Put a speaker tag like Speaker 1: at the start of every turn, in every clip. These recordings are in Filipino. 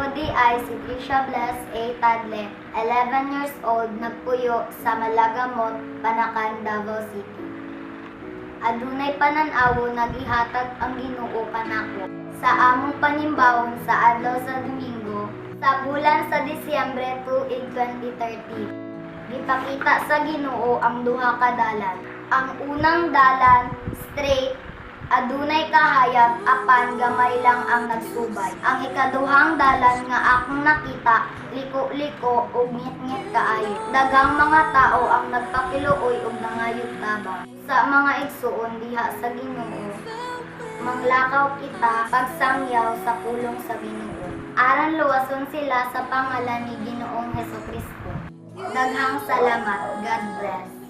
Speaker 1: Ako di ay si Trisha Bless A. Tadle, 11 years old, nagpuyo sa Malagamot, Panakan, Davao City. Adunay pananawo nagihatag ang Ginoo kanako sa among panimbawon sa adlaw sa Domingo sa bulan sa Disyembre 2, 2013. Gipakita sa Ginoo ang duha ka dalan. Ang unang dalan, straight, adunay kahayag apan gamay lang ang nagsubay. Ang ikaduhang dalan nga akong nakita, liko-liko ug ngit-ngit kaayo. Daghang mga tao ang nagpakiluoy ug nangayod tabang. Sa mga igsuon diha sa Ginoo, manglakaw kita pagsangyaw sa pulong sa Ginoo. Aran luwason sila sa pangalan ni Ginoong Hesukristo. Daghang salamat. God bless.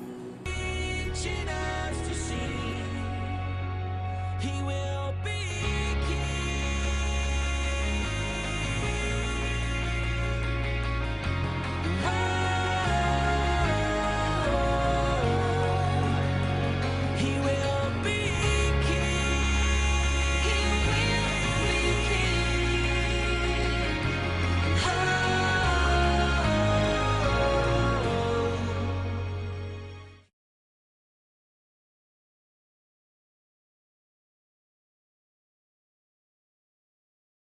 Speaker 2: He will